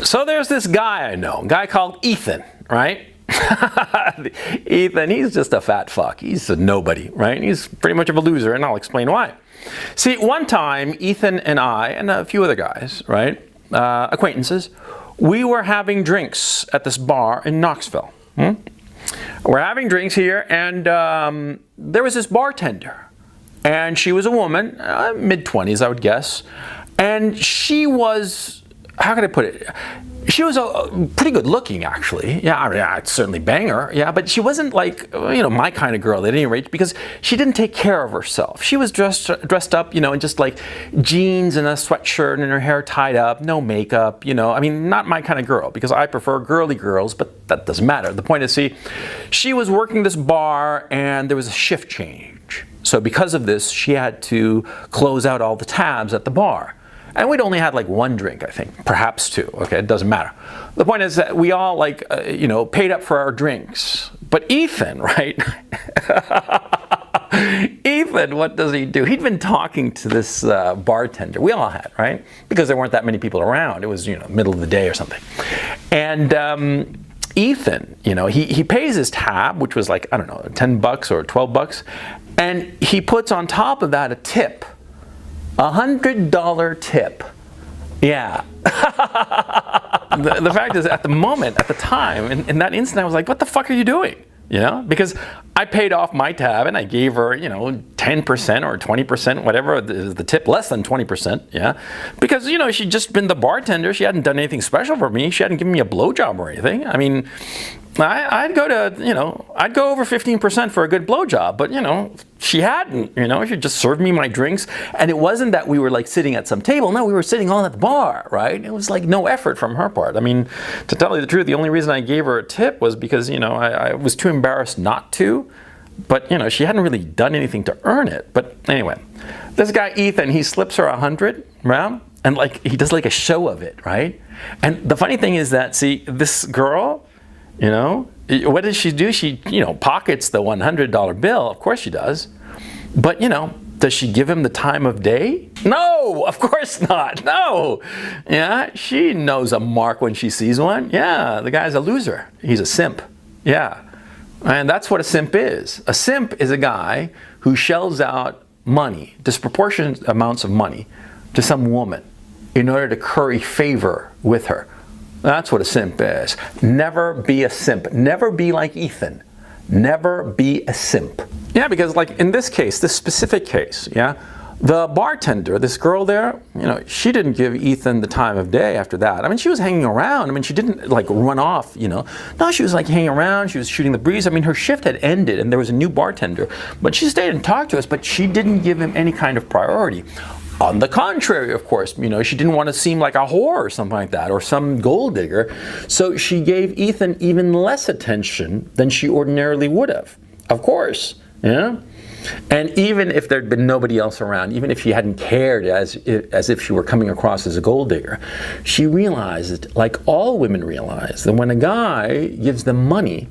So there's this guy I know, a guy called Ethan, right? Ethan, he's just a fat fuck. He's a nobody, right? He's pretty much of a loser, and I'll explain why. See, one time, Ethan and I, and a few other guys, right, acquaintances, we were having drinks at this bar in Knoxville. We're having drinks here, and there was this bartender, and she was a woman, mid-20s, I would guess, and she was, how can I put it? She was pretty good looking, actually. Yeah, I mean, I'd certainly bang her. Yeah, but she wasn't like, my kind of girl at any rate, because she didn't take care of herself. She was dressed up, in just like jeans and a sweatshirt and her hair tied up, no makeup, I mean, not my kind of girl, because I prefer girly girls, but that doesn't matter. The point is, see, she was working this bar and there was a shift change. So because of this, she had to close out all the tabs at the bar. And we'd only had like one drink, I think, perhaps two. Okay, it doesn't matter. The point is that we all paid up for our drinks. But Ethan, right? Ethan, what does he do? He'd been talking to this bartender. We all had, right? Because there weren't that many people around. It was, middle of the day or something. And Ethan, he pays his tab, which was like, I don't know, $10 or $12. And he puts on top of that a tip. $100 tip. Yeah. The fact is, at the time, in that instant, I was like, what the fuck are you doing? Because I paid off my tab and I gave her, 10% or 20%, whatever is the tip, less than 20%, yeah. Because, she'd just been the bartender. She hadn't done anything special for me. She hadn't given me a blowjob or anything. I mean, I'd go to, I'd go over 15% for a good blowjob, but, she hadn't, she just served me my drinks. And it wasn't that we were like sitting at some table. No, we were sitting all at the bar, right? It was like no effort from her part. I mean, to tell you the truth, the only reason I gave her a tip was because, I was too embarrassed not to. But, she hadn't really done anything to earn it. But anyway, this guy, Ethan, he slips her 100, right? And like, he does like a show of it, right? And the funny thing is that, see, this girl, what does she do? She, pockets the $100 bill. Of course she does. But, does she give him the time of day? No, of course not. No. Yeah, she knows a mark when she sees one. Yeah, the guy's a loser. He's a simp. Yeah. And that's what a simp is. A simp is a guy who shells out money, disproportionate amounts of money, to some woman in order to curry favor with her. That's what a simp is. Never be a simp. Never be like Ethan. Never be a simp. Yeah, because like in this case, this specific case, yeah, the bartender, this girl there, she didn't give Ethan the time of day after that. I mean, she was hanging around. I mean, she didn't like run off, No, she was like hanging around. She was shooting the breeze. I mean, her shift had ended and there was a new bartender. But she stayed and talked to us, but she didn't give him any kind of priority. On the contrary, of course, she didn't want to seem like a whore or something like that, or some gold digger. So she gave Ethan even less attention than she ordinarily would have. Of course, yeah. And even if there'd been nobody else around, even if she hadn't cared as if she were coming across as a gold digger, she realized, like all women realize, that when a guy gives them money,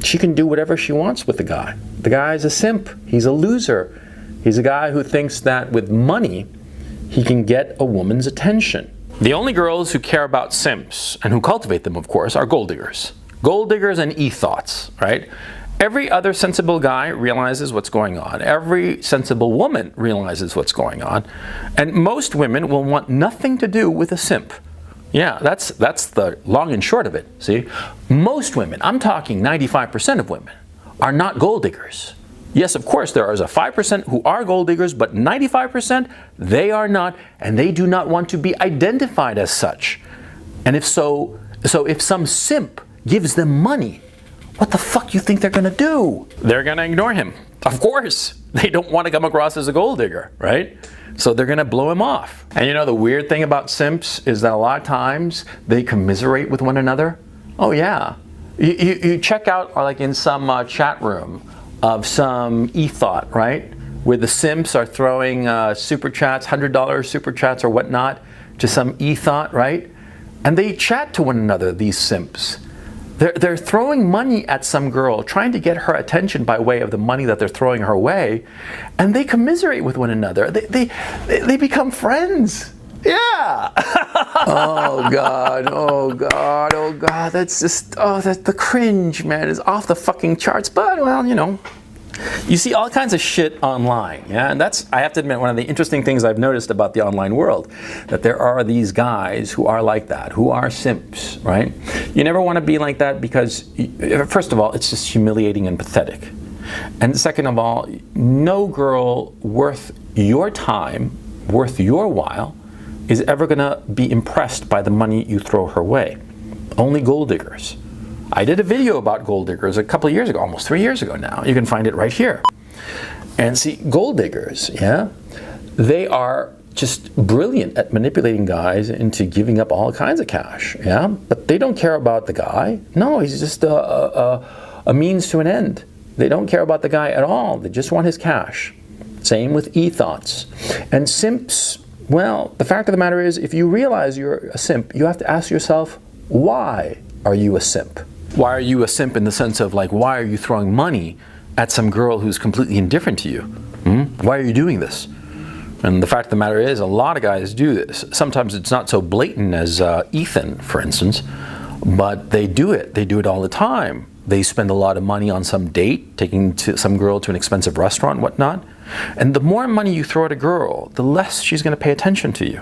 she can do whatever she wants with the guy. The guy's a simp. He's a loser. He's a guy who thinks that with money, he can get a woman's attention. The only girls who care about simps, and who cultivate them, of course, are gold diggers. Gold diggers and e-thoughts, right? Every other sensible guy realizes what's going on. Every sensible woman realizes what's going on. And most women will want nothing to do with a simp. Yeah, that's the long and short of it, see? Most women, I'm talking 95% of women, are not gold diggers. Yes, of course, there is a 5% who are gold diggers, but 95%, they are not, and they do not want to be identified as such. And if if some simp gives them money, what the fuck you think they're gonna do? They're gonna ignore him. Of course. They don't want to come across as a gold digger, right? So they're gonna blow him off. And the weird thing about simps is that a lot of times they commiserate with one another. Oh yeah. You check out, or like in some chat room, of some e-thought, right? Where the simps are throwing super chats, $100 super chats or whatnot, to some e-thought, right? And they chat to one another, these simps. They're throwing money at some girl, trying to get her attention by way of the money that they're throwing her way, and they commiserate with one another. They become friends. Yeah. Oh God, oh God, oh God, that's just, oh, that the cringe, man, is off the fucking charts. But, well, you know, you see all kinds of shit online, yeah? And that's, I have to admit, one of the interesting things I've noticed about the online world, that there are these guys who are like that, who are simps, right? You never want to be like that because, first of all, it's just humiliating and pathetic. And second of all, no girl worth your time, worth your while, is ever going to be impressed by the money you throw her way. Only gold diggers. I did a video about gold diggers a couple of years ago, almost 3 years ago now. You can find it right here. And see, gold diggers, yeah, they are just brilliant at manipulating guys into giving up all kinds of cash, yeah? But they don't care about the guy. No, he's just a means to an end. They don't care about the guy at all. They just want his cash. Same with e-thoughts. And simps, well, the fact of the matter is, if you realize you're a simp, you have to ask yourself, why are you a simp? Why are you a simp in the sense of, like, why are you throwing money at some girl who's completely indifferent to you? Why are you doing this? And the fact of the matter is, a lot of guys do this. Sometimes it's not so blatant as Ethan, for instance, but they do it. They do it all the time. They spend a lot of money on some date, taking some girl to an expensive restaurant and whatnot. And the more money you throw at a girl, the less she's going to pay attention to you.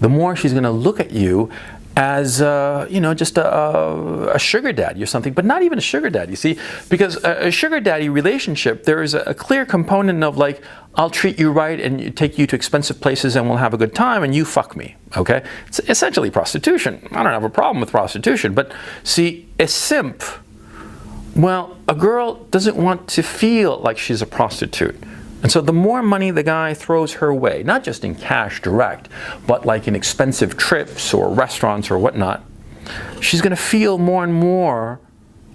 The more she's going to look at you as, you know, just a sugar daddy or something, but not even a sugar daddy, you see? Because a sugar daddy relationship, there is a clear component of, like, I'll treat you right and take you to expensive places and we'll have a good time and you fuck me, okay? It's essentially prostitution. I don't have a problem with prostitution, but see, a simp, well, a girl doesn't want to feel like she's a prostitute. And so the more money the guy throws her way, not just in cash direct, but like in expensive trips or restaurants or whatnot, she's going to feel more and more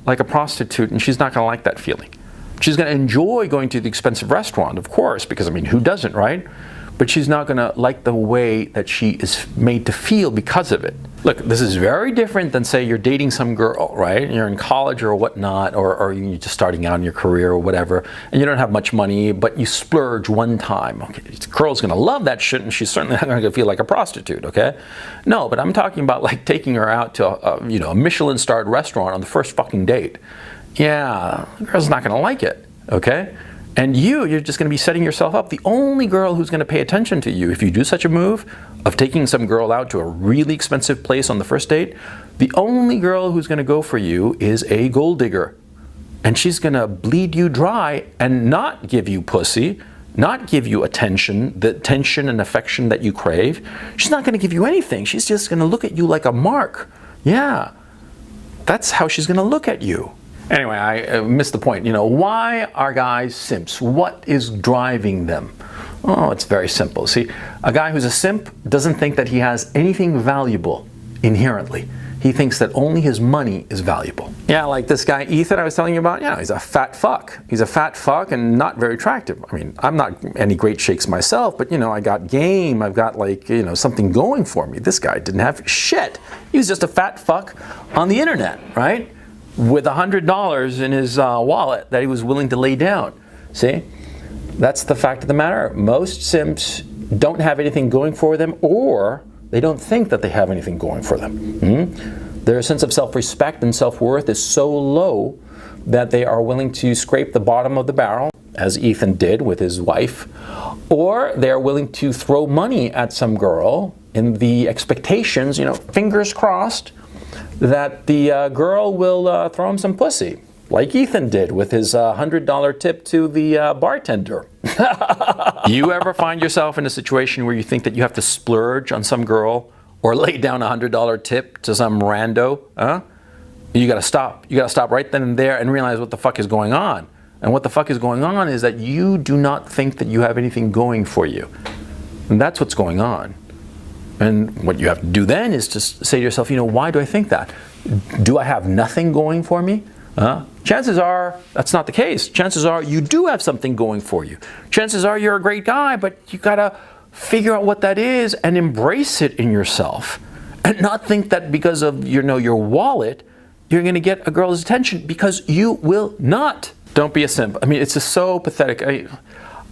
like a prostitute, and she's not going to like that feeling. She's going to enjoy going to the expensive restaurant, of course, because, I mean, who doesn't, right? But she's not going to like the way that she is made to feel because of it. Look, this is very different than, say, you're dating some girl, right? You're in college or whatnot, or you're just starting out in your career or whatever, and you don't have much money, but you splurge one time. Okay, this girl's going to love that shit, and she's certainly not going to feel like a prostitute, okay? No, but I'm talking about, like, taking her out to a Michelin-starred restaurant on the first fucking date. Yeah, the girl's not going to like it, okay? And you're just going to be setting yourself up. The only girl who's going to pay attention to you, if you do such a move of taking some girl out to a really expensive place on the first date, the only girl who's going to go for you is a gold digger. And she's going to bleed you dry and not give you pussy, not give you attention, the attention and affection that you crave. She's not going to give you anything. She's just going to look at you like a mark. Yeah, that's how she's going to look at you. Anyway, I missed the point. You know, why are guys simps? What is driving them? Oh, it's very simple. See, a guy who's a simp doesn't think that he has anything valuable inherently. He thinks that only his money is valuable. Yeah, like this guy Ethan I was telling you about, yeah, he's a fat fuck. He's a fat fuck and not very attractive. I mean, I'm not any great shakes myself, but, you know, I got game. I've got, like, you know, something going for me. This guy didn't have shit. He was just a fat fuck on the internet, right? With $100 in his wallet that he was willing to lay down. See? That's the fact of the matter. Most simps don't have anything going for them, or they don't think that they have anything going for them. Their sense of self-respect and self-worth is so low that they are willing to scrape the bottom of the barrel, as Ethan did with his wife, or they are willing to throw money at some girl in the expectations, you know, fingers crossed, that the girl will throw him some pussy, like Ethan did with his $100 tip to the bartender. You ever find yourself in a situation where you think that you have to splurge on some girl or lay down a $100 tip to some rando? Huh? You gotta stop. You gotta stop right then and there and realize what the fuck is going on. And what the fuck is going on is that you do not think that you have anything going for you. And that's what's going on. And what you have to do then is just say to yourself, you know, why do I think that? Do I have nothing going for me? Chances are that's not the case. Chances are you do have something going for you. Chances are you're a great guy, but you gotta figure out what that is and embrace it in yourself. And not think that because of, you know, your wallet, you're gonna get a girl's attention, because you will not. Don't be a simp. I mean, it's just so pathetic.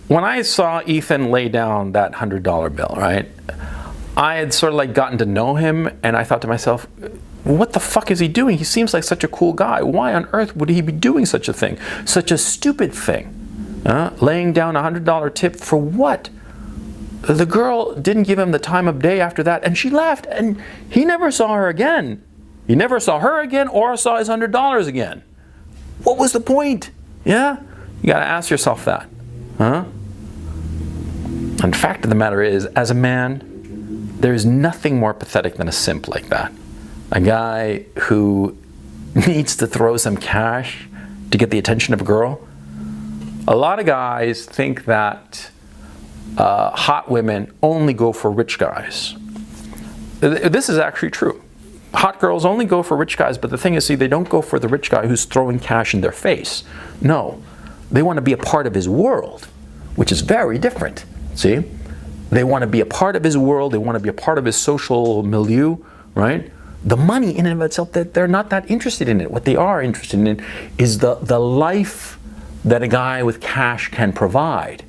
When I saw Ethan lay down that $100 bill, right? I had sort of like gotten to know him, and I thought to myself, what the fuck is he doing? He seems like such a cool guy. Why on earth would he be doing such a thing? Such a stupid thing. Laying down a $100 tip for what? The girl didn't give him the time of day after that, and she left, and he never saw her again. He never saw her again or saw his $100 again. What was the point? Yeah? You gotta ask yourself that. And the fact of the matter is, as a man, there is nothing more pathetic than a simp like that. A guy who needs to throw some cash to get the attention of a girl. A lot of guys think that hot women only go for rich guys. This is actually true. Hot girls only go for rich guys, but the thing is, see, they don't go for the rich guy who's throwing cash in their face. No, they want to be a part of his world, which is very different. See? They want to be a part of his world, they want to be a part of his social milieu, right? The money in and of itself, they're not that interested in it. What they are interested in is the life that a guy with cash can provide,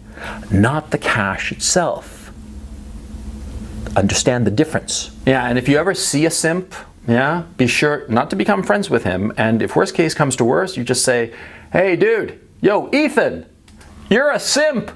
not the cash itself. Understand the difference. Yeah, and if you ever see a simp, yeah, be sure not to become friends with him. And if worst case comes to worst, you just say, hey dude, yo, Ethan, you're a simp.